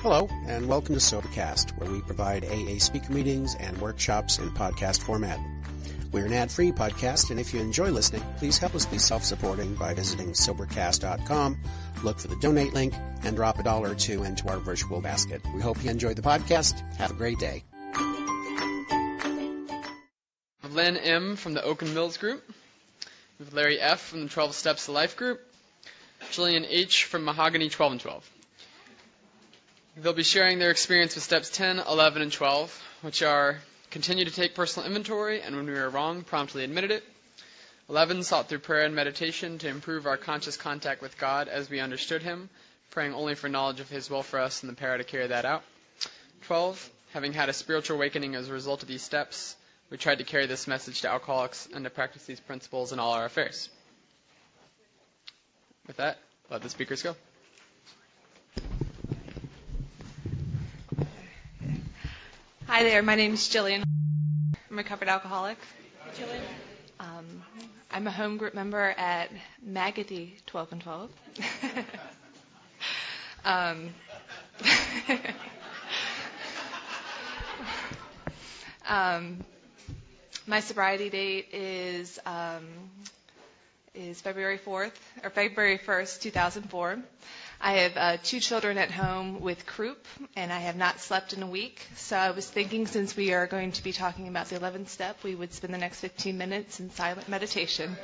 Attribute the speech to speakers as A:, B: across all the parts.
A: Hello, and welcome to Sobercast, where we provide AA speaker meetings and workshops in podcast format. We're an ad-free podcast, and if you enjoy listening, please help us be self-supporting by visiting Sobercast.com, look for the donate link, and drop $1 or $2 into our virtual basket. We hope you enjoy the podcast. Have a great day.
B: Lynn M. from the Oaken Mills Group. We have Larry F. from the 12 Steps to Life Group. Jillian H. from Mahogany 12 and 12. They'll be sharing their experience with steps 10, 11, and 12, which are continue to take personal inventory, and when we were wrong, promptly admitted it. 11, sought through prayer and meditation to improve our conscious contact with God as we understood Him, praying only for knowledge of His will for us and the power to carry that out. 12, having had a spiritual awakening as a result of these steps, we tried to carry this message to alcoholics and to practice these principles in all our affairs. With that, let the speakers go.
C: Hi there, my name is Jillian. I'm a recovered alcoholic. Jillian. I'm a home group member at Magady 12 and 12. My sobriety date is February 1st, 2004. I have 2 children at home with croup, and I have not slept in a week. So I was thinking, since we are going to be talking about the 11th step, we would spend the next 15 minutes in silent meditation.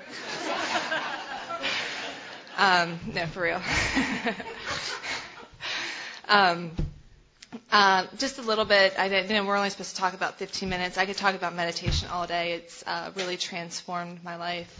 C: No, for real. Just a little bit. I didn't know we're only supposed to talk about 15 minutes. I could talk about meditation all day. It's really transformed my life.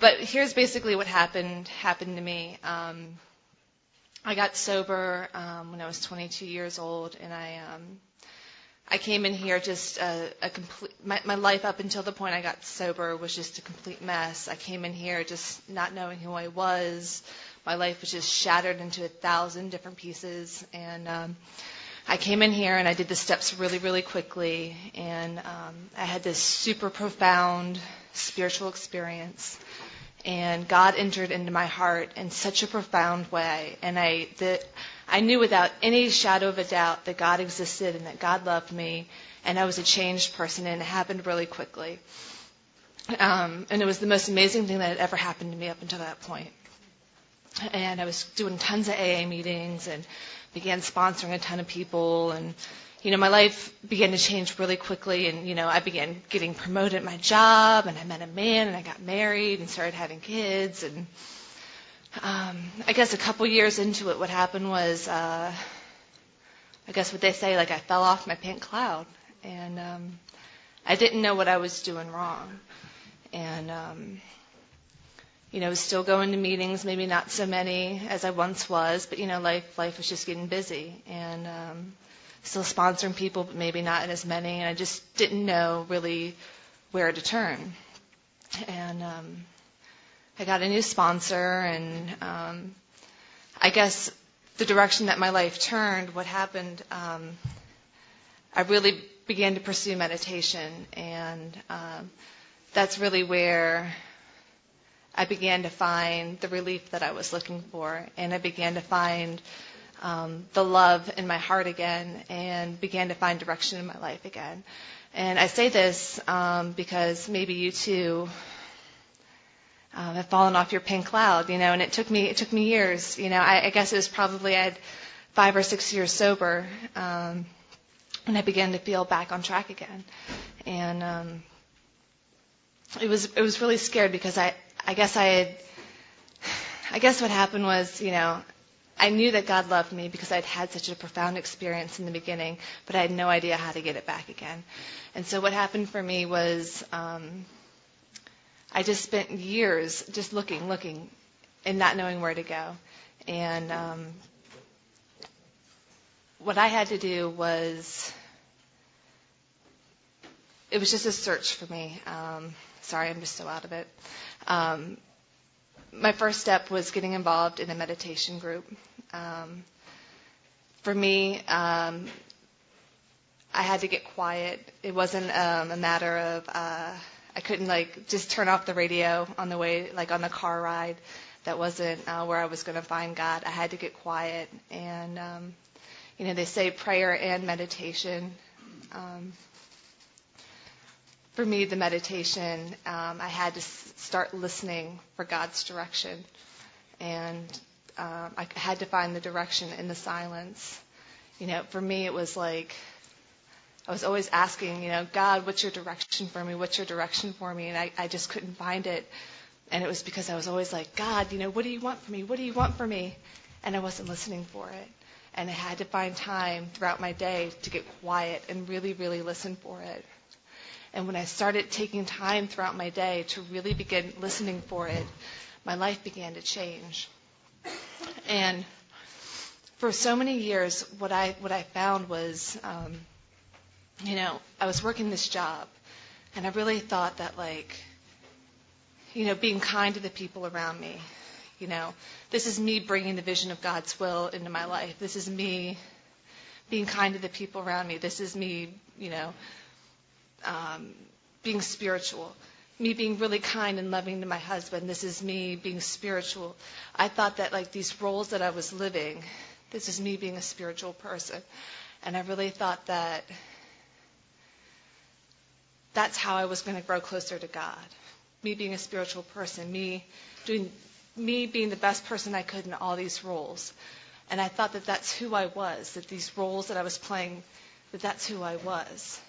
C: But here's basically what happened to me. I got sober when I was 22 years old, and I came in here just a complete. My life up until the point I got sober was just a complete mess. I came in here just not knowing who I was. My life was just shattered into 1,000 different pieces, and I came in here and I did the steps really, really quickly, and I had this super profound spiritual experience. And God entered into my heart in such a profound way. And I knew without any shadow of a doubt that God existed and that God loved me. And I was a changed person, and it happened really quickly. And it was the most amazing thing that had ever happened to me up until that point. And I was doing tons of AA meetings and began sponsoring a ton of people. And my life began to change really quickly, and, I began getting promoted at my job, and I met a man, and I got married and started having kids. And I guess a couple years into it, what happened was, I guess what they say, I fell off my pink cloud, and I didn't know what I was doing wrong. And, I was still going to meetings, maybe not so many as I once was, but, life was just getting busy. And still sponsoring people, but maybe not as many, and I just didn't know really where to turn. And I got a new sponsor, and I guess the direction that my life turned, what happened, I really began to pursue meditation, and that's really where I began to find the relief that I was looking for, and I began to find the love in my heart again, and began to find direction in my life again. And I say this because maybe you too have fallen off your pink cloud, and it took me years. I guess it was probably I had 5 or 6 years sober, and I began to feel back on track again. And it was really scared because I guess what happened was, I knew that God loved me because I'd had such a profound experience in the beginning, but I had no idea how to get it back again. And so what happened for me was I just spent years just looking, and not knowing where to go. And what I had to do was, it was just a search for me. Sorry, I'm just so out of it. My first step was getting involved in a meditation group. For me, I had to get quiet. It wasn't a matter of I couldn't just turn off the radio on the way, on the car ride. That wasn't where I was going to find God. I had to get quiet. And, they say prayer and meditation. For me, the meditation, I had to start listening for God's direction. And I had to find the direction in the silence. For me, it was like I was always asking, God, what's your direction for me? What's your direction for me? And I just couldn't find it. And it was because I was always like, God, what do you want for me? What do you want for me? And I wasn't listening for it. And I had to find time throughout my day to get quiet and really, really listen for it. And when I started taking time throughout my day to really begin listening for it, my life began to change. And for so many years, what I found was, I was working this job, and I really thought that, being kind to the people around me, this is me bringing the vision of God's will into my life. This is me being kind to the people around me. This is me, being spiritual. Me being really kind and loving to my husband. This is me being spiritual. I thought that these roles that I was living, this is me being a spiritual person. And I really thought that that's how I was going to grow closer to God. Me being a spiritual person, me being the best person I could in all these roles. And I thought that that's who I was, that these roles that I was playing, that's who I was.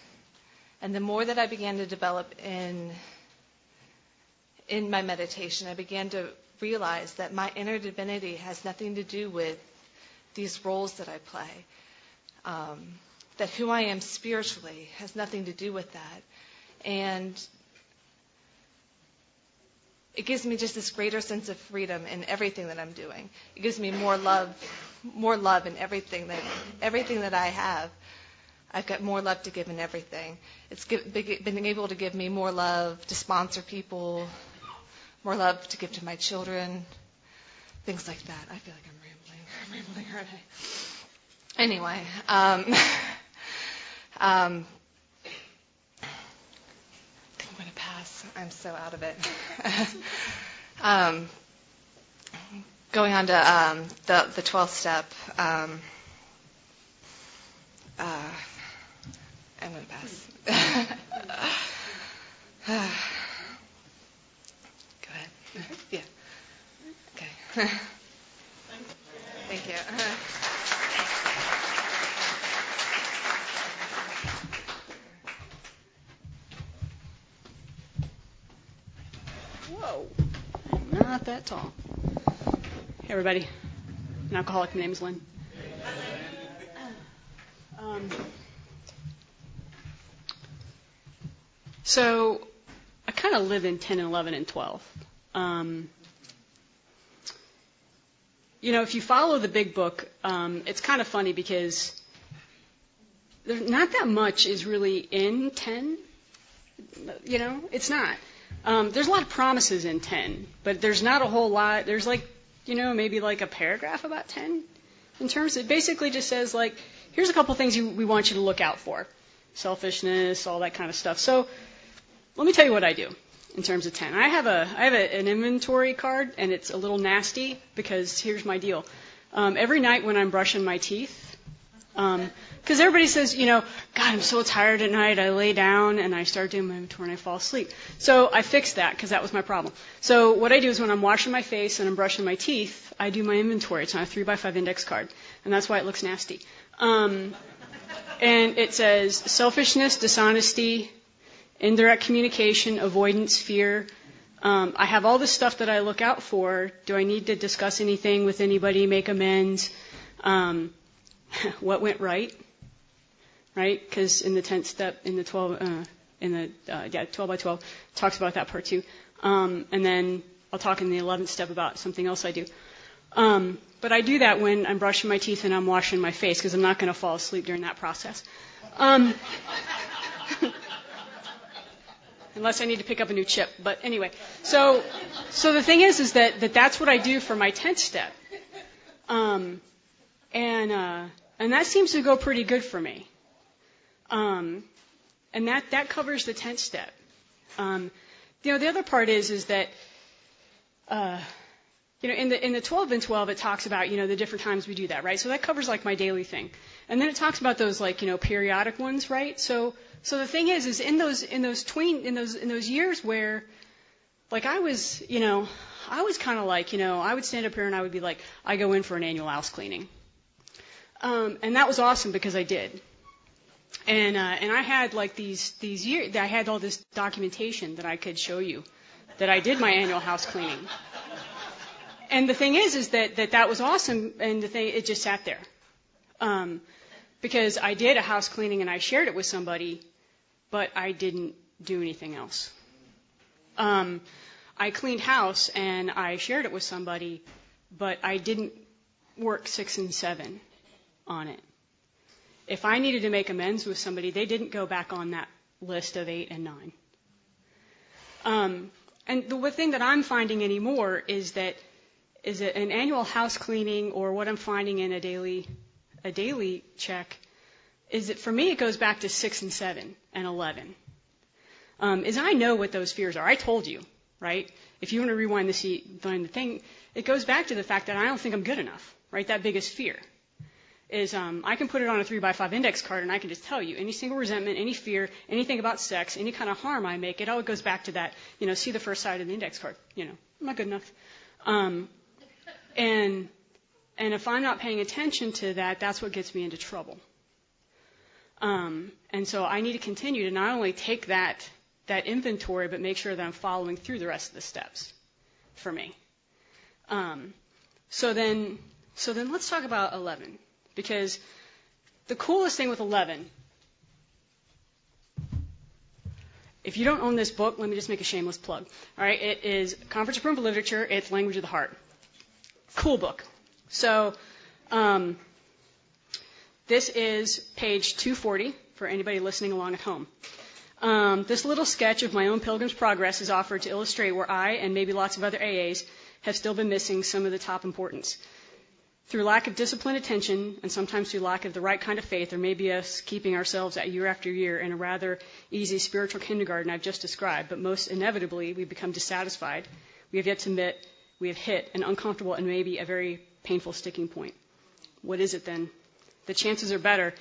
C: And the more that I began to develop in my meditation, I began to realize that my inner divinity has nothing to do with these roles that I play. That who I am spiritually has nothing to do with that. And it gives me just this greater sense of freedom in everything that I'm doing. It gives me more love in everything that I have. I've got more love to give in everything. It's been able to give me more love to sponsor people, more love to give to my children, things like that. I feel like I'm rambling, aren't I? Anyway, I think I'm going to pass. I'm so out of it. Going on to the 12th step. I'm going to pass. Go ahead. Yeah. Okay. Thank you.
D: Whoa. I'm not that tall. Hey, everybody. I'm an alcoholic. My name is Lynn. So I kind of live in 10 and 11 and 12. If you follow the big book, it's kind of funny because there's not that much is really in 10. It's not. There's a lot of promises in 10, but there's not a whole lot. There's maybe a paragraph about 10 in terms. It basically just says here's a couple things we want you to look out for. Selfishness, all that kind of stuff. So let me tell you what I do in terms of 10. I have an inventory card, and it's a little nasty because here's my deal. Every night when I'm brushing my teeth, because everybody says, God, I'm so tired at night. I lay down and I start doing my inventory and I fall asleep. So I fixed that because that was my problem. So what I do is when I'm washing my face and I'm brushing my teeth, I do my inventory. It's on a 3x5 index card, and that's why it looks nasty. And it says selfishness, dishonesty, indirect communication, avoidance, fear. I have all this stuff that I look out for. Do I need to discuss anything with anybody, make amends? What went right? Right? Because in the 10th step, in the 12 by 12, talks about that part too. And then I'll talk in the 11th step about something else I do. But I do that when I'm brushing my teeth and I'm washing my face because I'm not going to fall asleep during that process. Unless I need to pick up a new chip. But anyway, so the thing is that that's what I do for my 10th step. And that seems to go pretty good for me. And that covers the 10th step. The other part is that in the 12 and 12, it talks about, the different times we do that, right? So that covers like my daily thing. And then it talks about those like, periodic ones, right? So the thing is in those years where, like I was kind of like, I would stand up here and I would be like, I go in for an annual house cleaning. And that was awesome because I did. And I had like these years, I had all this documentation that I could show you that I did my annual house cleaning. And the thing is that was awesome, and it just sat there. Because I did a house cleaning and I shared it with somebody, but I didn't do anything else. I cleaned house and I shared it with somebody, but I didn't work 6 and 7 on it. If I needed to make amends with somebody, they didn't go back on that list of 8 and 9. And the thing that I'm finding anymore is that an annual house cleaning, or what I'm finding in a daily check, is that for me it goes back to 6 and 7 and 11. Is I know what those fears are. I told you, right? If you want to rewind the thing, it goes back to the fact that I don't think I'm good enough, right? That biggest fear is I can put it on a 3x5 index card and I can just tell you any single resentment, any fear, anything about sex, any kind of harm I make, it all goes back to that, see the first side of the index card. I'm not good enough. And if I'm not paying attention to that, that's what gets me into trouble. And so I need to continue to not only take that inventory, but make sure that I'm following through the rest of the steps for me. So then let's talk about 11, because the coolest thing with 11, if you don't own this book, let me just make a shameless plug. All right, it is Conference of Primitive Literature. It's Language of the Heart. Cool book. So this is page 240 for anybody listening along at home. This little sketch of my own Pilgrim's Progress is offered to illustrate where I, and maybe lots of other AAs, have still been missing some of the top importance. Through lack of disciplined attention, and sometimes through lack of the right kind of faith, or maybe us keeping ourselves at year after year in a rather easy spiritual kindergarten I've just described, but most inevitably we become dissatisfied. We have yet to admit we have hit an uncomfortable and maybe a very painful sticking point. What is it then? The chances are better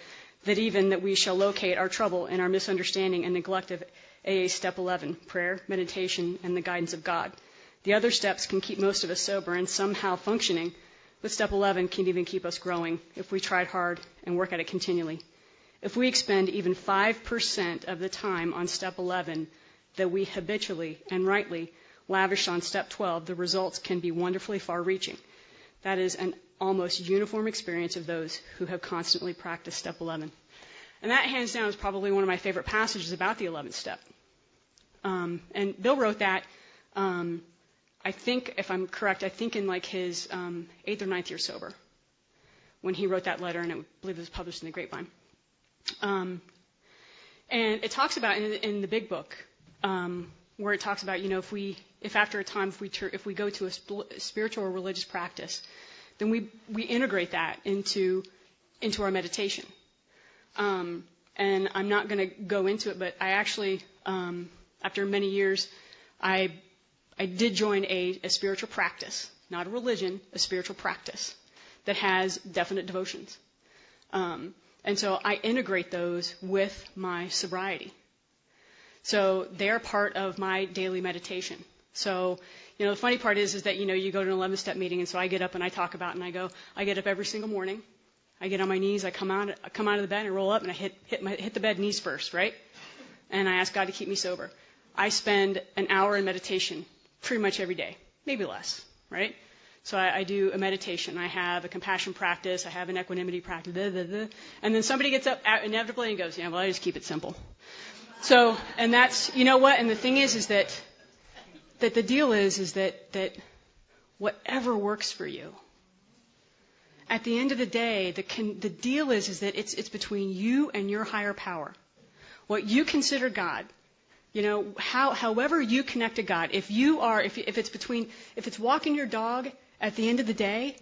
D: that we shall locate our trouble in our misunderstanding and neglect of AA Step 11, prayer, meditation, and the guidance of God. The other steps can keep most of us sober and somehow functioning, but Step 11 can even keep us growing if we tried hard and work at it continually. If we expend even 5% of the time on Step 11 that we habitually and rightly lavish on Step 12, the results can be wonderfully far-reaching. That is an almost uniform experience of those who have constantly practiced Step 11. And that, hands down, is probably one of my favorite passages about the 11th step. And Bill wrote that, I think, if I'm correct, in like his 8th or 9th year sober, when he wrote that letter, and I believe it was published in the Grapevine. And it talks about in the big book, where it talks about, if after a time, if we go to a spiritual or religious practice, then we integrate that into our meditation. And I'm not going to go into it, but I actually, after many years, I did join a spiritual practice, not a religion, a spiritual practice that has definite devotions. And so I integrate those with my sobriety. So they're part of my daily meditation. So, the funny part is that, you go to an 11-step meeting, and so I get up and I talk about it, and I get up every single morning. I get on my knees, I come out of the bed, and I roll up, and I hit the bed knees first, right? And I ask God to keep me sober. I spend an hour in meditation pretty much every day, maybe less, right? So I do a meditation. I have a compassion practice. I have an equanimity practice. And then somebody gets up inevitably and goes, I just keep it simple. So, and that's, what? And the thing is that the deal is that whatever works for you. At the end of the day, the deal is that it's between you and your higher power. What you consider God, however you connect to God. If it's walking your dog at the end of the day,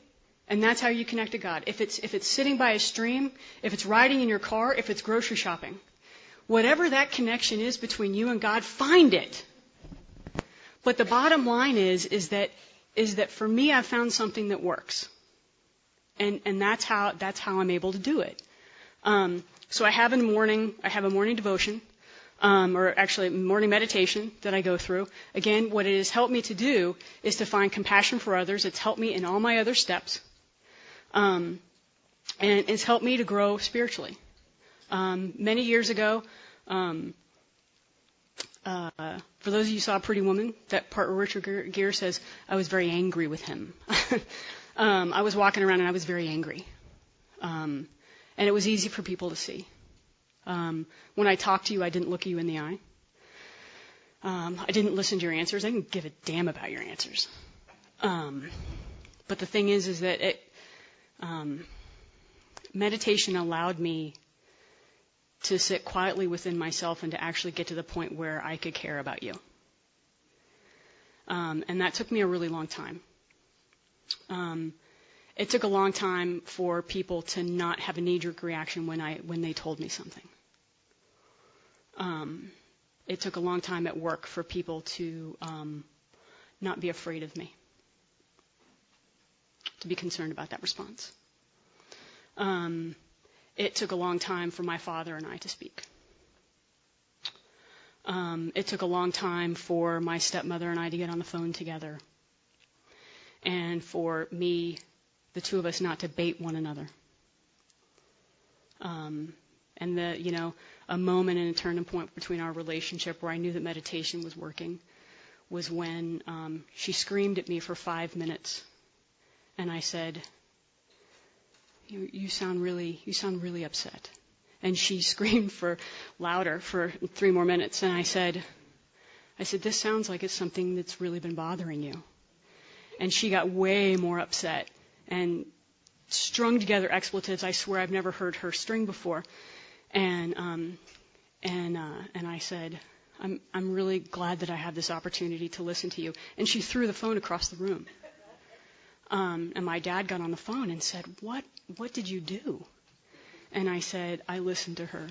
D: and that's how you connect to God. If it's sitting by a stream, if it's riding in your car, if it's grocery shopping, whatever that connection is between you and God, find it. But the bottom line is that is that for me, I've found something that works. And that's how I'm able to do it. So I have a morning devotion, or actually morning meditation that I go through. Again, what it has helped me to do is to find compassion for others. It's helped me in all my other steps. And it's helped me to grow spiritually. Many years ago, for those of you who saw Pretty Woman, that part where Richard Gere says, I was very angry with him. I was walking around and I was very angry. And it was easy for people to see. When I talked to you, I didn't look you in the eye. I didn't listen to your answers. I didn't give a damn about your answers. But the thing is that meditation allowed me to sit quietly within myself and to actually get to the point where I could care about you. And that took me a really long time. It took a long time for people to not have a knee-jerk reaction when they told me something. It took a long time at work for people to not be afraid of me, to be concerned about that response. It took a long time for my father and I to speak. It took a long time for my stepmother and I to get on the phone together, and for me, the two of us, not to bait one another. And a moment and a turning point between our relationship where I knew that meditation was working was when she screamed at me for 5 minutes, and I said, "You sound really upset." And she screamed louder for 3 more minutes, and I said, "This sounds like it's something that's really been bothering you." And she got way more upset and strung together expletives I swear I've never heard her string before. And I said, I'm really glad that I have this opportunity to listen to you. And she threw the phone across the room. And my dad got on the phone and said, what did you do? And I said, I listened to her.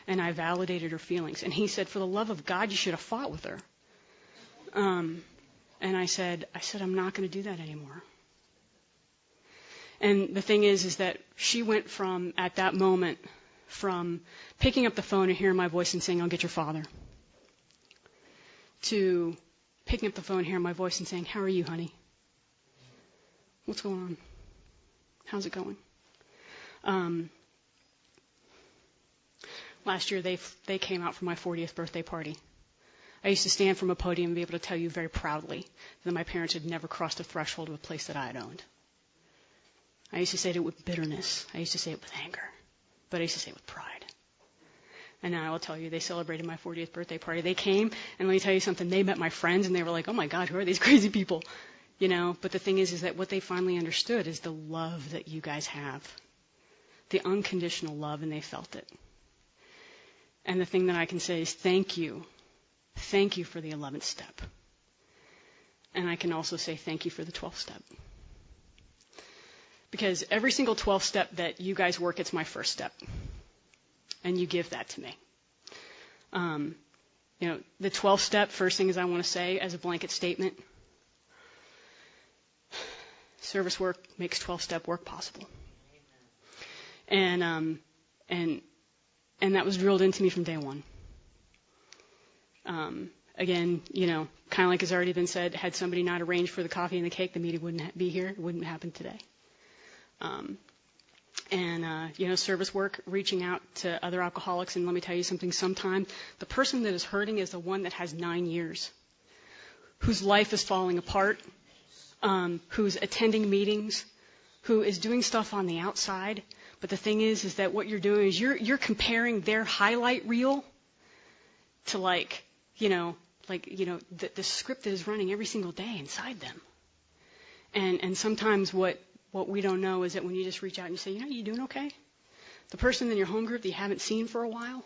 D: And I validated her feelings. And he said, for the love of God, you should have fought with her. And I said, I'm not going to do that anymore. And the thing is that she went from, at that moment, from picking up the phone and hearing my voice and saying, I'll get your father, to picking up the phone and hearing my voice and saying, how are you, honey? What's going on? How's it going? Last year, they came out for my 40th birthday party. I used to stand from a podium and be able to tell you very proudly that my parents had never crossed a threshold of a place that I had owned. I used to say it with bitterness. I used to say it with anger. But I used to say it with pride. And now I will tell you, they celebrated my 40th birthday party. They came, and let me tell you something, they met my friends, and they were like, oh my God, who are these crazy people? But the thing is that what they finally understood is the love that you guys have. The unconditional love, and they felt it. And the thing that I can say is thank you. Thank you for the 11th step. And I can also say thank you for the 12th step. Because every single 12th step that you guys work, it's my first step. And you give that to me. The 12th step, first thing is I want to say as a blanket statement, service work makes 12th step work possible. And that was drilled into me from day one. Again, kind of like has already been said, had somebody not arranged for the coffee and the cake, the meeting wouldn't be here. It wouldn't happen today. Service work, reaching out to other alcoholics, and let me tell you something, sometimes the person that is hurting is the one that has 9 years, whose life is falling apart, who's attending meetings, who is doing stuff on the outside. But the thing is that what you're doing is you're comparing their highlight reel to the script that is running every single day inside them. And sometimes what we don't know is that when you just reach out and you say, you doing okay? The person in your home group that you haven't seen for a while,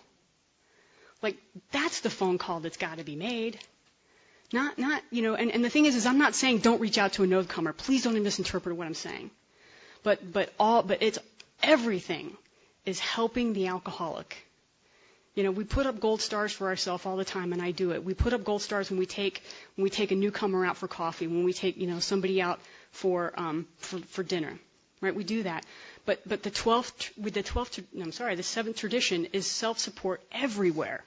D: that's the phone call that's got to be made. And the thing is I'm not saying don't reach out to a newcomer. Please don't misinterpret what I'm saying. But it's everything is helping the alcoholic We put up gold stars for ourselves all the time, and I do it. We put up gold stars when we take a newcomer out for coffee, when we take somebody out for dinner, right? We do that. But the seventh tradition is self-support everywhere,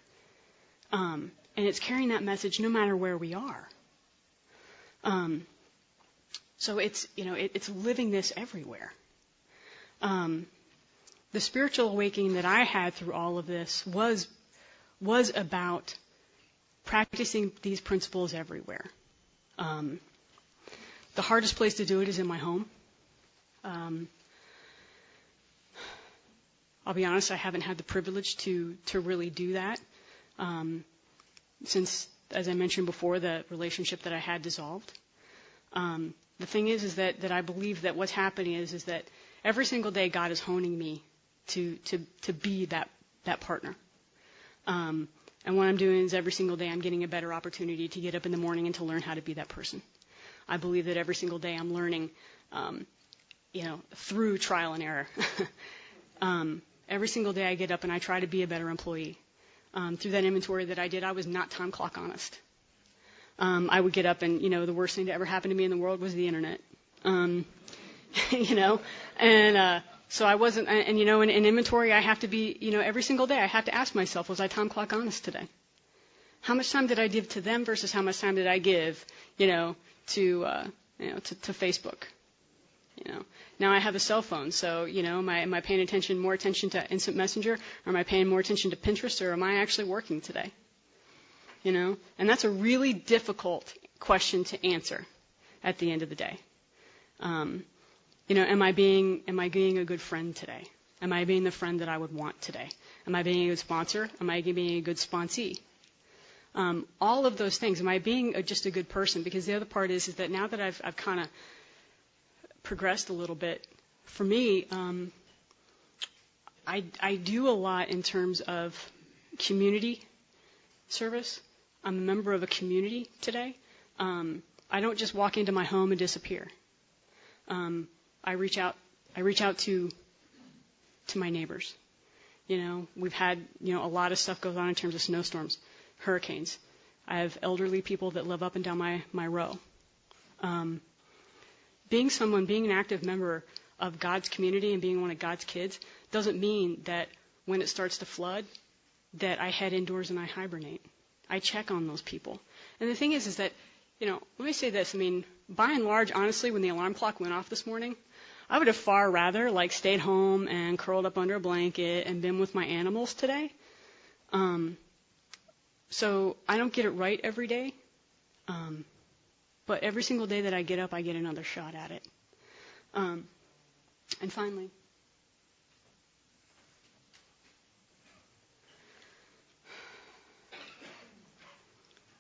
D: and it's carrying that message no matter where we are. So it's living this everywhere. The spiritual awakening that I had through all of this was about practicing these principles everywhere. The hardest place to do it is in my home. I'll be honest, I haven't had the privilege to really do that since, as I mentioned before, the relationship that I had dissolved. The thing is that I believe that what's happening is that every single day God is honing me to be that partner. And what I'm doing is every single day I'm getting a better opportunity to get up in the morning and to learn how to be that person. I believe that every single day I'm learning, through trial and error. Every single day I get up and I try to be a better employee. Through that inventory that I did, I was not time clock honest. I would get up and, the worst thing to ever happen to me in the world was the internet. So I wasn't, in inventory I have to be, every single day I have to ask myself, was I time clock honest today? How much time did I give to them versus how much time did I give, to Facebook? Now I have a cell phone, so, am I paying more attention to Instant Messenger, or am I paying more attention to Pinterest, or am I actually working today? And that's a really difficult question to answer at the end of the day. Am I being a good friend today? Am I being the friend that I would want today? Am I being a good sponsor? Am I being a good sponsee? All of those things. Am I being just a good person? Because the other part is that now that I've kind of progressed a little bit, for me, I do a lot in terms of community service. I'm a member of a community today. I don't just walk into my home and disappear. I reach out to my neighbors. We've had, a lot of stuff goes on in terms of snowstorms, hurricanes. I have elderly people that live up and down my row. Being an active member of God's community and being one of God's kids doesn't mean that when it starts to flood, that I head indoors and I hibernate. I check on those people. And the thing is that, let me say this. By and large, honestly, when the alarm clock went off this morning, I would have far rather stayed home and curled up under a blanket and been with my animals today. So I don't get it right every day. But every single day that I get up, I get another shot at it. And finally,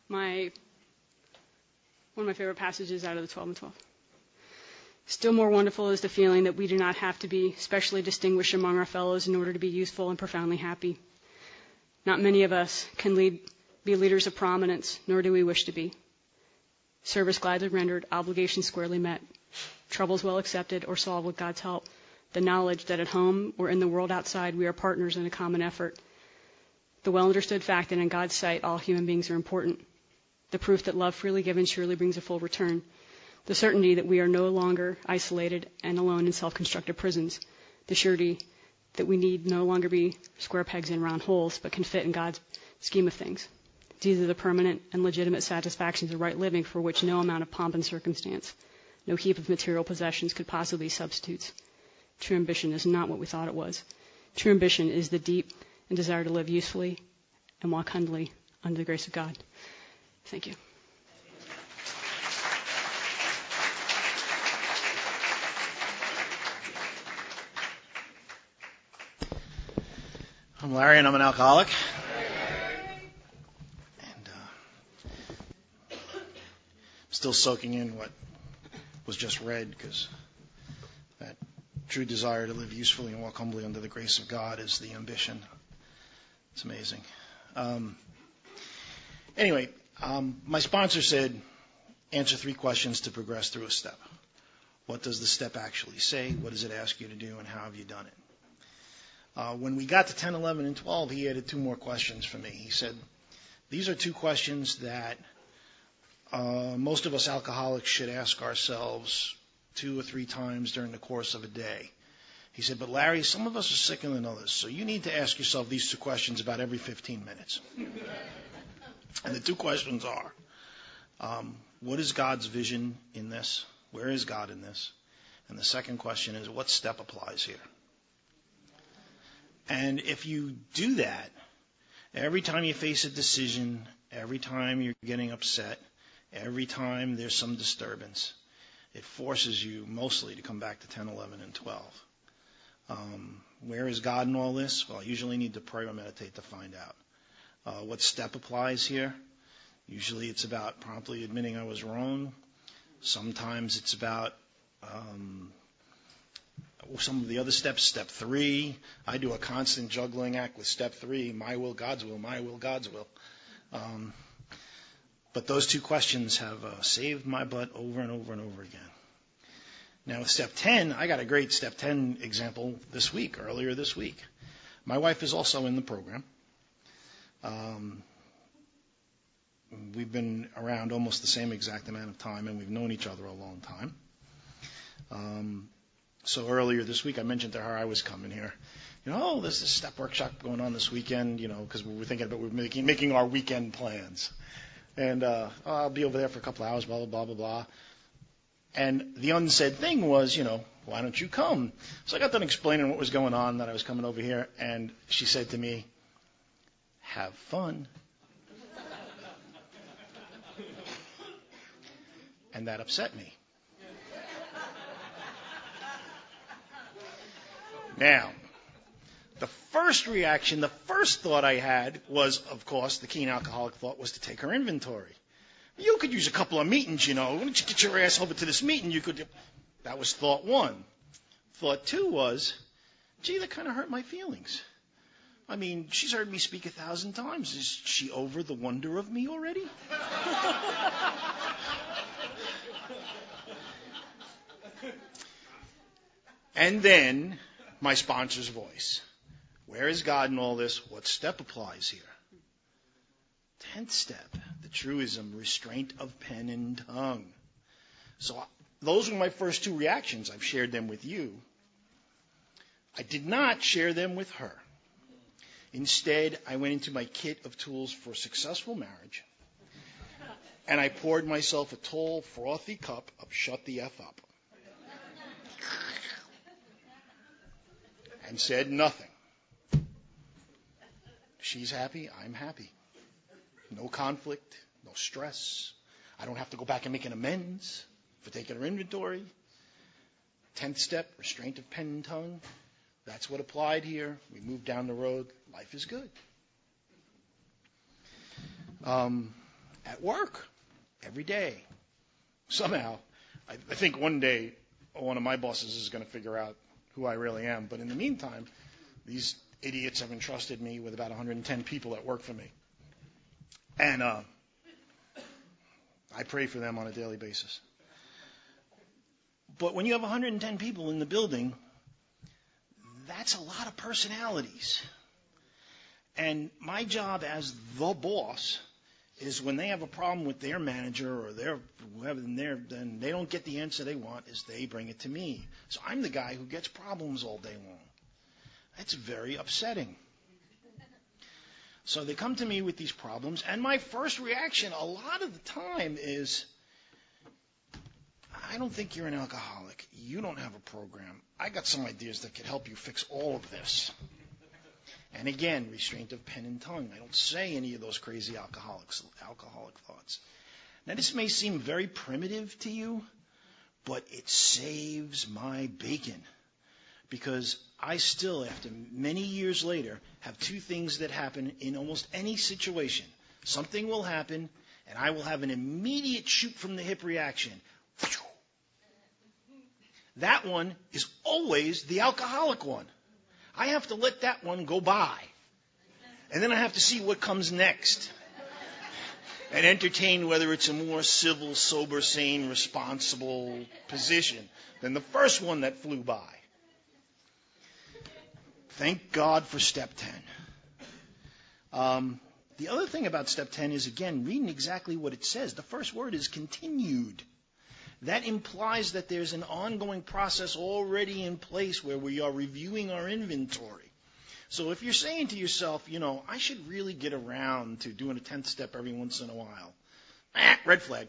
D: one of my favorite passages out of the 12 and 12. Still more wonderful is the feeling that we do not have to be specially distinguished among our fellows in order to be useful and profoundly happy. Not many of us can be leaders of prominence, nor do we wish to be. Service gladly rendered, obligations squarely met, troubles well accepted or solved with God's help. The knowledge that at home or in the world outside we are partners in a common effort. The well-understood fact that in God's sight all human beings are important. The proof that love freely given surely brings a full return. The certainty that we are no longer isolated and alone in self-constructed prisons. The surety that we need no longer be square pegs in round holes, but can fit in God's scheme of things. These are the permanent and legitimate satisfactions of right living for which no amount of pomp and circumstance, no heap of material possessions could possibly substitute. True ambition is not what we thought it was. True ambition is the deep and desire to live usefully and walk humbly under the grace of God. Thank you.
E: I'm Larry, and I'm an alcoholic. And I'm still soaking in what was just read, because that true desire to live usefully and walk humbly under the grace of God is the ambition. It's amazing. Anyway, my sponsor said, answer 3 questions to progress through a step. What does the step actually say? What does it ask you to do? And how have you done it? When we got to 10, 11, and 12, he added 2 more questions for me. He said, these are 2 questions that most of us alcoholics should ask ourselves 2 or 3 times during the course of a day. He said, but Larry, some of us are sicker than others, so you need to ask yourself these 2 questions about every 15 minutes. And the 2 questions are, what is God's vision in this? Where is God in this? And the second question is, what step applies here? And if you do that, every time you face a decision, every time you're getting upset, every time there's some disturbance, it forces you mostly to come back to 10, 11, and 12. Where is God in all this? Well, I usually need to pray or meditate to find out. What step applies here? Usually it's about promptly admitting I was wrong. Sometimes it's about some of the other steps. Step 3, I do a constant juggling act with step 3, my will, God's will, my will, God's will. But those 2 questions have saved my butt over and over and over again. Now with step 10, I got a great step 10 example earlier this week. My wife is also in the program. We've been around almost the same exact amount of time, and we've known each other a long time. So earlier this week, I mentioned to her I was coming here. There's this step workshop going on this weekend, because we were thinking about making our weekend plans. And I'll be over there for a couple of hours, blah, blah, blah, blah, blah. And the unsaid thing was, why don't you come? So I got done explaining what was going on, that I was coming over here, and she said to me, have fun. And that upset me. Now, the first reaction, the first thought I had was, of course, the keen alcoholic thought was to take her inventory. You could use a couple of meetings, Why don't you get your ass over to this meeting? That was thought 1. Thought 2 was, gee, that kind of hurt my feelings. I mean, she's heard me speak 1,000 times. Is she over the wonder of me already? And then my sponsor's voice. Where is God in all this? What step applies here? 10th step, the truism, restraint of pen and tongue. So those were my first 2 reactions. I've shared them with you. I did not share them with her. Instead, I went into my kit of tools for successful marriage, and I poured myself a tall, frothy cup of Shut the F Up. And said nothing. She's happy, I'm happy. No conflict, no stress. I don't have to go back and make an amends for taking her inventory. 10th step, restraint of pen and tongue. That's what applied here. We moved down the road. Life is good. At work, every day. Somehow, I think one day one of my bosses is going to figure out who I really am. But in the meantime, these idiots have entrusted me with about 110 people that work for me. And I pray for them on a daily basis. But when you have 110 people in the building, that's a lot of personalities. And my job as the boss is when they have a problem with their manager or their whoever, then they don't get the answer they want, is they bring it to me. So I'm the guy who gets problems all day long. That's very upsetting. So they come to me with these problems, and my first reaction a lot of the time is, I don't think you're an alcoholic. You don't have a program. I got some ideas that could help you fix all of this. And again, restraint of pen and tongue. I don't say any of those crazy alcoholic thoughts. Now, this may seem very primitive to you, but it saves my bacon. Because I still, after many years later, have 2 things that happen in almost any situation. Something will happen, and I will have an immediate shoot from the hip reaction. That one is always the alcoholic one. I have to let that one go by. And then I have to see what comes next. And entertain whether it's a more civil, sober, sane, responsible position than the first one that flew by. Thank God for step 10. The other thing about step 10 is, again, reading exactly what it says. The first word is continued. That implies that there's an ongoing process already in place where we are reviewing our inventory. So if you're saying to yourself, I should really get around to doing a 10th step every once in a while, red flag.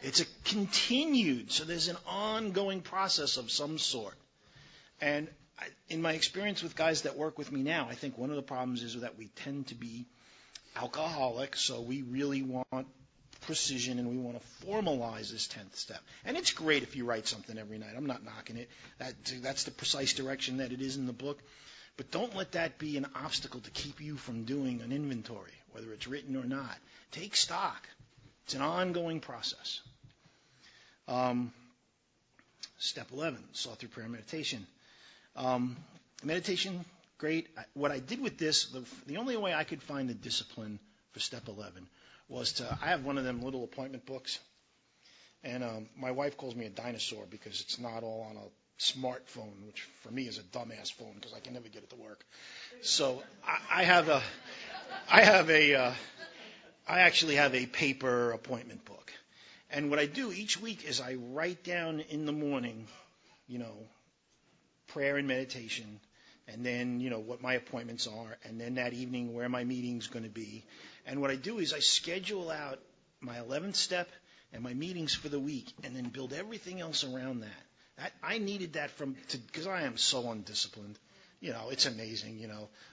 E: It's a continued, so there's an ongoing process of some sort. And in my experience with guys that work with me now, I think one of the problems is that we tend to be alcoholic, so we really want precision and we want to formalize this 10th step. And it's great if you write something every night. I'm not knocking it. That's the precise direction that it is in the book. But don't let that be an obstacle to keep you from doing an inventory, whether it's written or not. Take stock. It's an ongoing process. Step 11, saw through prayer and meditation. Meditation, great. What I did with this, the only way I could find the discipline for step 11 was I have one of them little appointment books, and my wife calls me a dinosaur because it's not all on a smartphone, which for me is a dumbass phone because I can never get it to work. So I actually have a paper appointment book. And what I do each week is I write down in the morning, prayer and meditation, and then, what my appointments are, and then that evening where my meeting's going to be. And what I do is I schedule out my 11th step and my meetings for the week, and then build everything else around that. I needed that because I am so undisciplined. It's amazing.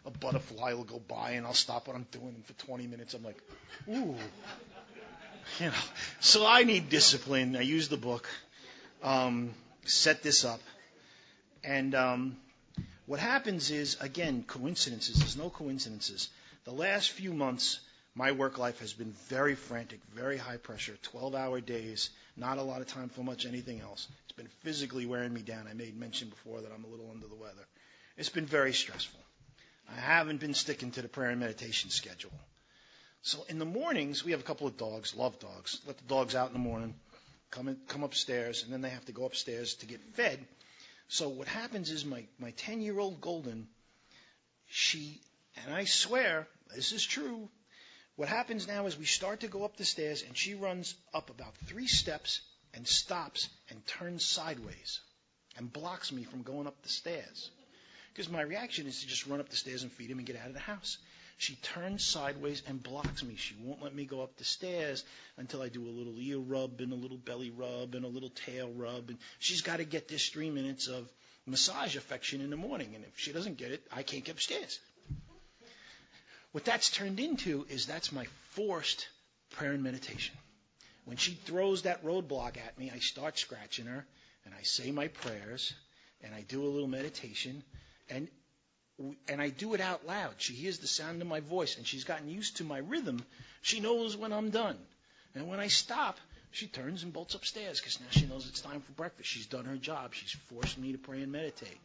E: A butterfly will go by, and I'll stop what I'm doing, and for 20 minutes I'm like, ooh. So I need discipline. I use the book, set this up. And what happens is, again, coincidences. There's no coincidences. The last few months, my work life has been very frantic, very high pressure, 12-hour days, not a lot of time for much anything else. It's been physically wearing me down. I made mention before that I'm a little under the weather. It's been very stressful. I haven't been sticking to the prayer and meditation schedule. So in the mornings, we have a couple of dogs, love dogs. Let the dogs out in the morning, come upstairs, and then they have to go upstairs to get fed. So what happens is my 10-year-old Golden, and I swear, this is true, what happens now is we start to go up the stairs, and she runs up about 3 steps and stops and turns sideways and blocks me from going up the stairs. Because my reaction is to just run up the stairs and feed him and get out of the house. She turns sideways and blocks me. She won't let me go up the stairs until I do a little ear rub and a little belly rub and a little tail rub. And she's got to get this 3 minutes of massage affection in the morning. And if she doesn't get it, I can't get upstairs. What that's turned into is that's my forced prayer and meditation. When she throws that roadblock at me, I start scratching her, and I say my prayers, and I do a little meditation, and I do it out loud. She hears the sound of my voice, and she's gotten used to my rhythm. She knows when I'm done. And when I stop, she turns and bolts upstairs because now she knows it's time for breakfast. She's done her job. She's forced me to pray and meditate.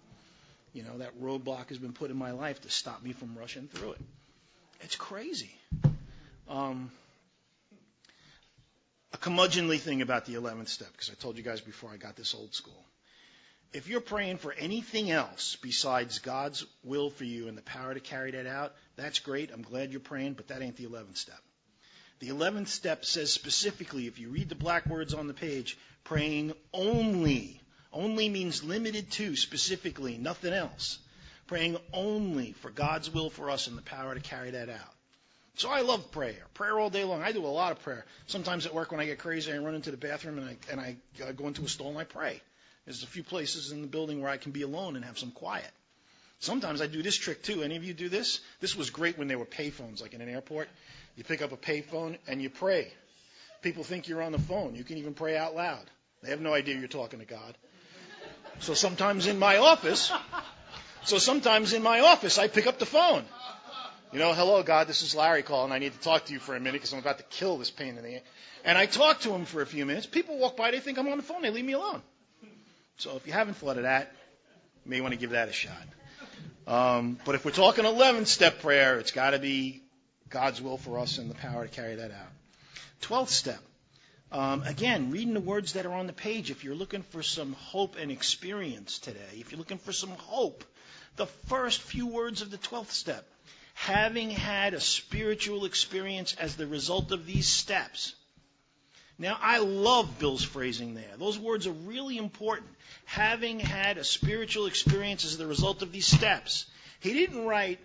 E: That roadblock has been put in my life to stop me from rushing through it. It's crazy. A curmudgeonly thing about the 11th step, because I told you guys before I got this old school. If you're praying for anything else besides God's will for you and the power to carry that out, that's great. I'm glad you're praying, but that ain't the 11th step. The 11th step says specifically, if you read the black words on the page, praying only. Only means limited to, specifically, nothing else. Praying only for God's will for us and the power to carry that out. So I love prayer. Prayer all day long. I do a lot of prayer. Sometimes at work when I get crazy, I run into the bathroom and I go into a stall and I pray. There's a few places in the building where I can be alone and have some quiet. Sometimes I do this trick too. Any of you do this? This was great when there were payphones, like in an airport. You pick up a payphone and you pray. People think you're on the phone. You can even pray out loud. They have no idea you're talking to God. So sometimes in my office, I pick up the phone. Hello, God, this is Larry calling. I need to talk to you for a minute because I'm about to kill this pain in the ass. And I talk to him for a few minutes. People walk by, they think I'm on the phone. They leave me alone. So if you haven't thought of that, you may want to give that a shot. But if we're talking 11th step prayer, it's got to be God's will for us and the power to carry that out. 12th step, Again, reading the words that are on the page, if you're looking for some hope and experience today, if you're looking for some hope, the first few words of the 12th step, having had a spiritual experience as the result of these steps. Now, I love Bill's phrasing there. Those words are really important. Having had a spiritual experience as the result of these steps. He didn't write,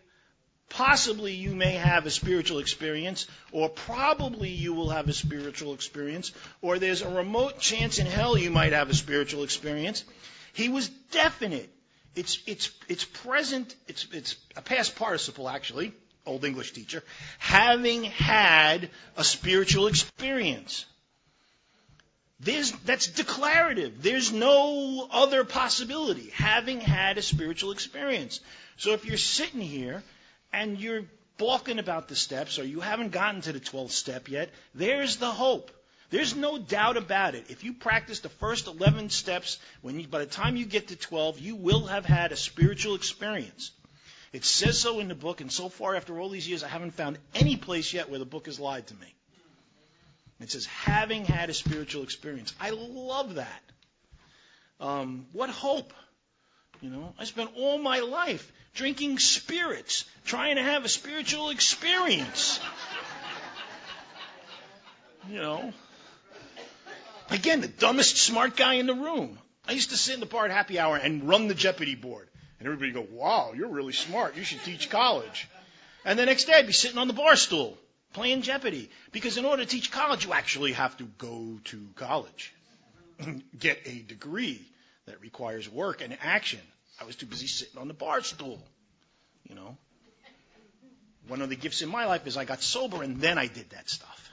E: possibly you may have a spiritual experience, or probably you will have a spiritual experience, or there's a remote chance in hell you might have a spiritual experience. He was definite. It's present. It's a past participle, actually, Old English teacher. Having had a spiritual experience. That's declarative. There's no other possibility. Having had a spiritual experience. So if you're sitting here and you're balking about the steps, or you haven't gotten to the 12th step yet, there's the hope. There's no doubt about it. If you practice the first 11 steps, by the time you get to 12, you will have had a spiritual experience. It says so in the book, and so far after all these years, I haven't found any place yet where the book has lied to me. It says, having had a spiritual experience. I love that. What hope. I spent all my life drinking spirits, trying to have a spiritual experience. Again, the dumbest smart guy in the room. I used to sit in the bar at happy hour and run the Jeopardy board. And everybody would go, wow, you're really smart. You should teach college. And the next day I'd be sitting on the bar stool playing Jeopardy. Because in order to teach college, you actually have to go to college. Get a degree that requires work and action. I was too busy sitting on the bar stool. One of the gifts in my life is I got sober and then I did that stuff.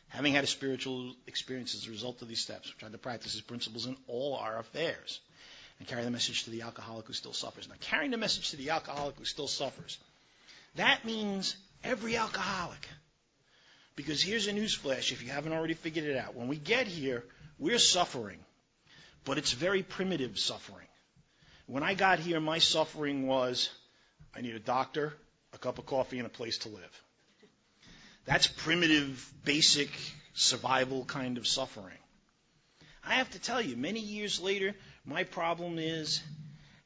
E: Having had a spiritual experience as a result of these steps, we tried to practice these principles in all our affairs and carry the message to the alcoholic who still suffers. Now, carrying the message to the alcoholic who still suffers, that means every alcoholic. Because here's a newsflash if you haven't already figured it out. When we get here, we're suffering, but it's very primitive suffering. When I got here, my suffering was, I need a doctor, a cup of coffee, and a place to live. That's primitive, basic, survival kind of suffering. I have to tell you, many years later, my problem is,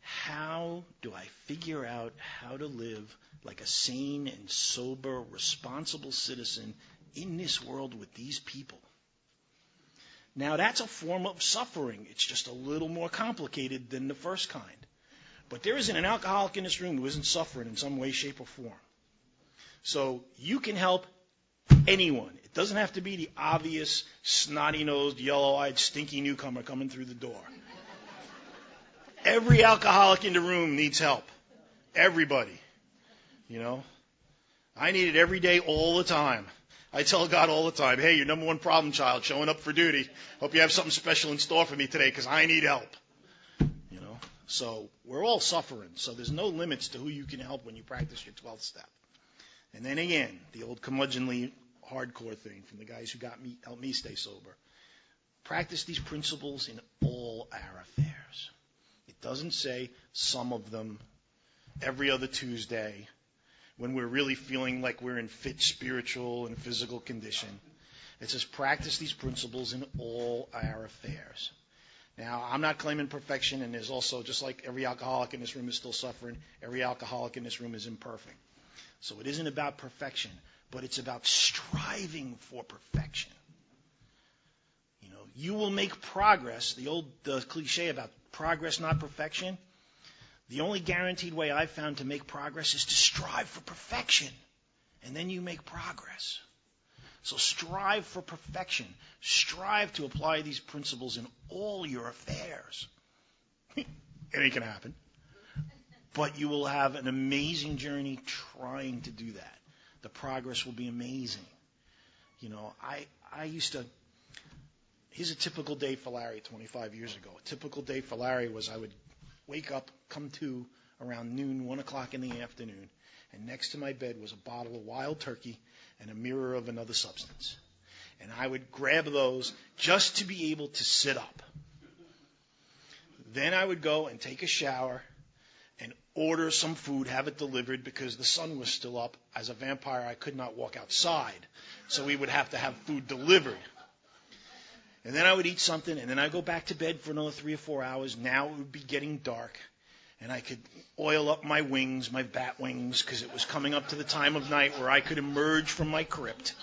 E: how do I figure out how to live like a sane and sober, responsible citizen in this world with these people? Now, that's a form of suffering. It's just a little more complicated than the first kind. But there isn't an alcoholic in this room who isn't suffering in some way, shape, or form. So you can help anyone. It doesn't have to be the obvious, snotty-nosed, yellow-eyed, stinky newcomer coming through the door. Every alcoholic in the room needs help. Everybody. I need it every day, all the time. I tell God all the time, hey, your number one problem child, showing up for duty. Hope you have something special in store for me today because I need help. So we're all suffering. So there's no limits to who you can help when you practice your 12th step. And then again, the old curmudgeonly hardcore thing from the guys who helped me stay sober. Practice these principles in all our affairs. It doesn't say some of them every other Tuesday when we're really feeling like we're in fit spiritual and physical condition. It says practice these principles in all our affairs. Now, I'm not claiming perfection, and there's also, just like every alcoholic in this room is still suffering, every alcoholic in this room is imperfect. So it isn't about perfection, but it's about striving for perfection. You will make progress. The cliche about progress, not perfection. The only guaranteed way I've found to make progress is to strive for perfection. And then you make progress. So strive for perfection. Strive to apply these principles in all your affairs. It ain't going to happen. But you will have an amazing journey trying to do that. The progress will be amazing. I used to, here's a typical day for Larry 25 years ago. A typical day for Larry was I would wake up, come to around noon, 1 o'clock in the afternoon, and next to my bed was a bottle of Wild Turkey and a mirror of another substance. And I would grab those just to be able to sit up. Then I would go and take a shower, and order some food, have it delivered, because the sun was still up. As a vampire, I could not walk outside, so we would have to have food delivered. And then I would eat something, and then I'd go back to bed for another 3 or 4 hours. Now it would be getting dark, and I could oil up my wings, my bat wings, because it was coming up to the time of night where I could emerge from my crypt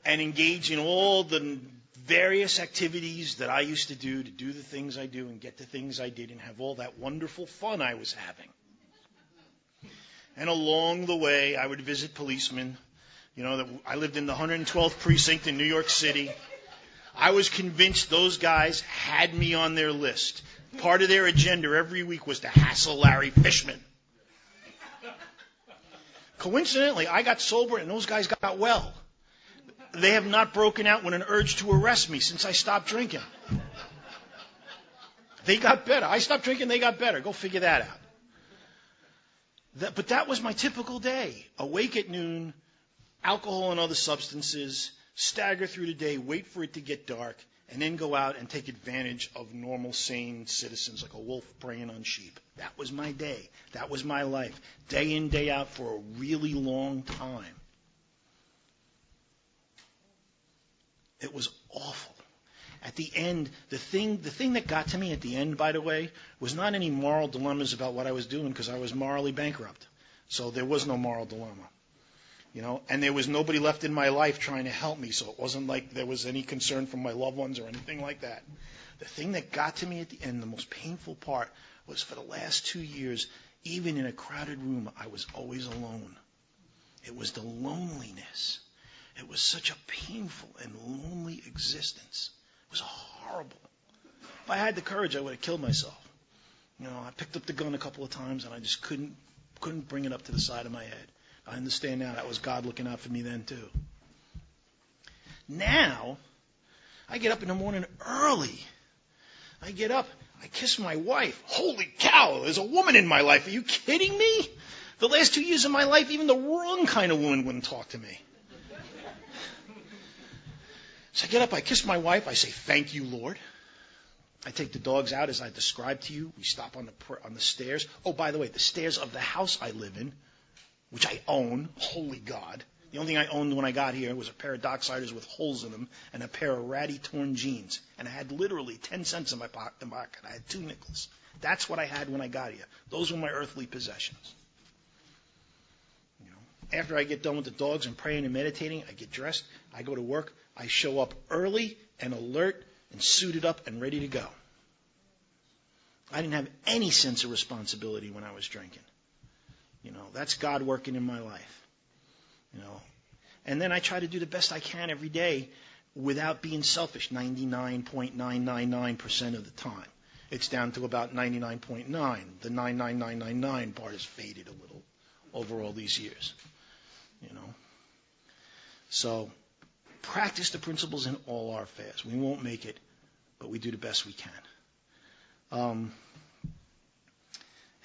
E: and engage in all the various activities that I used to do the things I do and get the things I did and have all that wonderful fun I was having. And along the way, I would visit policemen. You know, I lived in the 112th precinct in New York City. I was convinced those guys had me on their list. Part of their agenda every week was to hassle Larry Fishman. Coincidentally, I got sober and those guys got well. They have not broken out with an urge to arrest me since I stopped drinking. They got better. I stopped drinking, they got better. Go figure that out. But that was my typical day. Awake at noon, alcohol and other substances, stagger through the day, wait for it to get dark, and then go out and take advantage of normal, sane citizens like a wolf preying on sheep. That was my day. That was my life. Day in, day out for a really long time. It was awful. At the end, the thing that got to me at the end, by the way, was not any moral dilemmas about what I was doing, because I was morally bankrupt. So there was no moral dilemma. You know, and there was nobody left in my life trying to help me, so it wasn't like there was any concern from my loved ones or anything like that. The thing that got to me at the end, the most painful part, was for the last 2 years, even in a crowded room, I was always alone. It was the loneliness. It was such a painful and lonely existence. It was horrible. If I had the courage, I would have killed myself. You know, I picked up the gun a couple of times, and I just couldn't bring it up to the side of my head. I understand now that was God looking out for me then, too. Now, I get up in the morning early. I get up, I kiss my wife. Holy cow, there's a woman in my life. Are you kidding me? The last 2 years of my life, even the wrong kind of woman wouldn't talk to me. So I get up, I kiss my wife, I say, "Thank you, Lord." I take the dogs out as I described to you. We stop on the stairs. Oh, by the way, the stairs of the house I live in, which I own, holy God. The only thing I owned when I got here was a pair of Docksiders with holes in them and a pair of ratty torn jeans. And I had literally 10 cents in my pocket. I had 2 nickels. That's what I had when I got here. Those were my earthly possessions. You know, after I get done with the dogs and praying and meditating, I get dressed, I go to work, I show up early and alert and suited up and ready to go. I didn't have any sense of responsibility when I was drinking. You know, that's God working in my life. You know, and then I try to do the best I can every day without being selfish 99.999% of the time. It's down to about 99.9. The 99999 part has faded a little over all these years. You know, so practice the principles in all our affairs. We won't make it, but we do the best we can.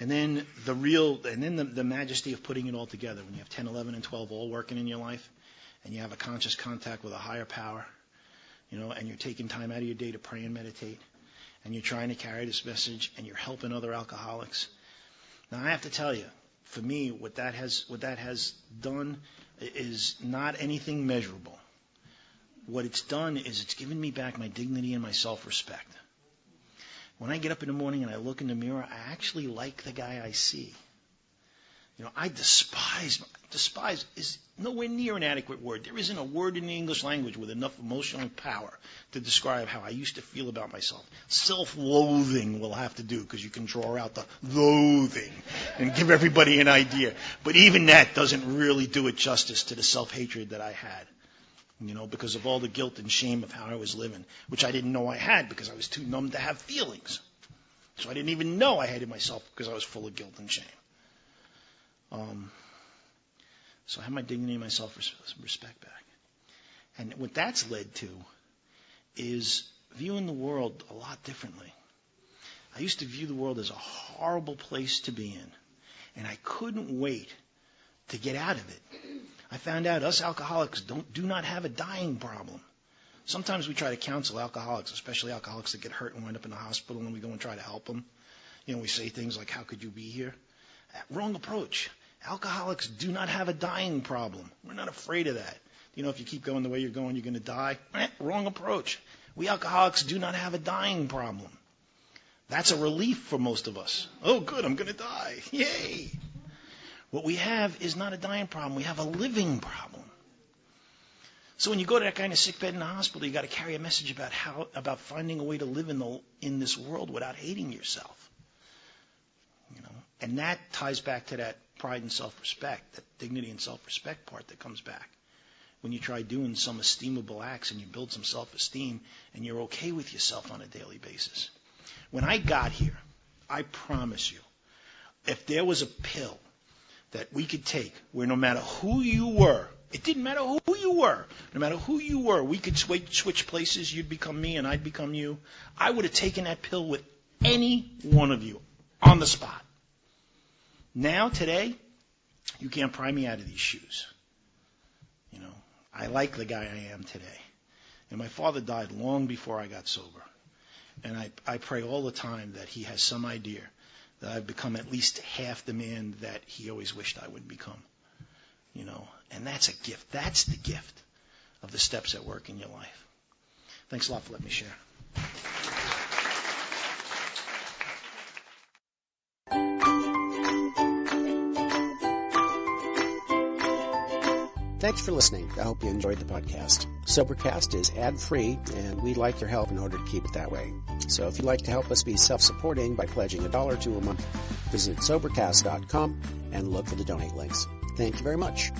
E: And then the majesty of putting it all together. When you have 10, 11, and 12 all working in your life, and you have a conscious contact with a higher power, you know, and you're taking time out of your day to pray and meditate, and you're trying to carry this message, and you're helping other alcoholics. Now, I have to tell you, for me, what that has done is not anything measurable. What it's done is it's given me back my dignity and my self-respect. When I get up in the morning and I look in the mirror, I actually like the guy I see. You know, I despise is nowhere near an adequate word. There isn't a word in the English language with enough emotional power to describe how I used to feel about myself. Self-loathing will have to do, because you can draw out the loathing and give everybody an idea. But even that doesn't really do it justice to the self-hatred that I had. You know, because of all the guilt and shame of how I was living, which I didn't know I had because I was too numb to have feelings. So I didn't even know I hated myself because I was full of guilt and shame. So I have my dignity and my self-respect back. And what that's led to is viewing the world a lot differently. I used to view the world as a horrible place to be in, and I couldn't wait to get out of it. I found out us alcoholics do not have a dying problem. Sometimes we try to counsel alcoholics, especially alcoholics that get hurt and wind up in the hospital, and we go and try to help them. We say things like, how could you be here? Wrong approach. Alcoholics do not have a dying problem. We're not afraid of that. If you keep going the way you're going, you're going to die. Wrong approach. We alcoholics do not have a dying problem. That's a relief for most of us. Oh, good, I'm going to die. Yay. What we have is not a dying problem. We have a living problem. So when you go to that kind of sick bed in the hospital, you got to carry a message about finding a way to live in this world without hating yourself. And that ties back to that pride and self-respect, that dignity and self-respect part that comes back. When you try doing some esteemable acts and you build some self-esteem and you're okay with yourself on a daily basis. When I got here, I promise you, if there was a pill that we could take where no matter who you were, it didn't matter who you were, no matter who you were, we could switch places, you'd become me and I'd become you, I would have taken that pill with any one of you on the spot. Now, today, you can't pry me out of these shoes. I like the guy I am today. And my father died long before I got sober. And I pray all the time that he has some idea that I've become at least half the man that he always wished I would become. And that's a gift. That's the gift of the steps at work in your life. Thanks a lot for letting me share.
A: Thanks for listening. I hope you enjoyed the podcast. Sobercast is ad-free, and we'd like your help in order to keep it that way. So if you'd like to help us be self-supporting by pledging $1 or $2 a month, visit Sobercast.com and look for the donate links. Thank you very much.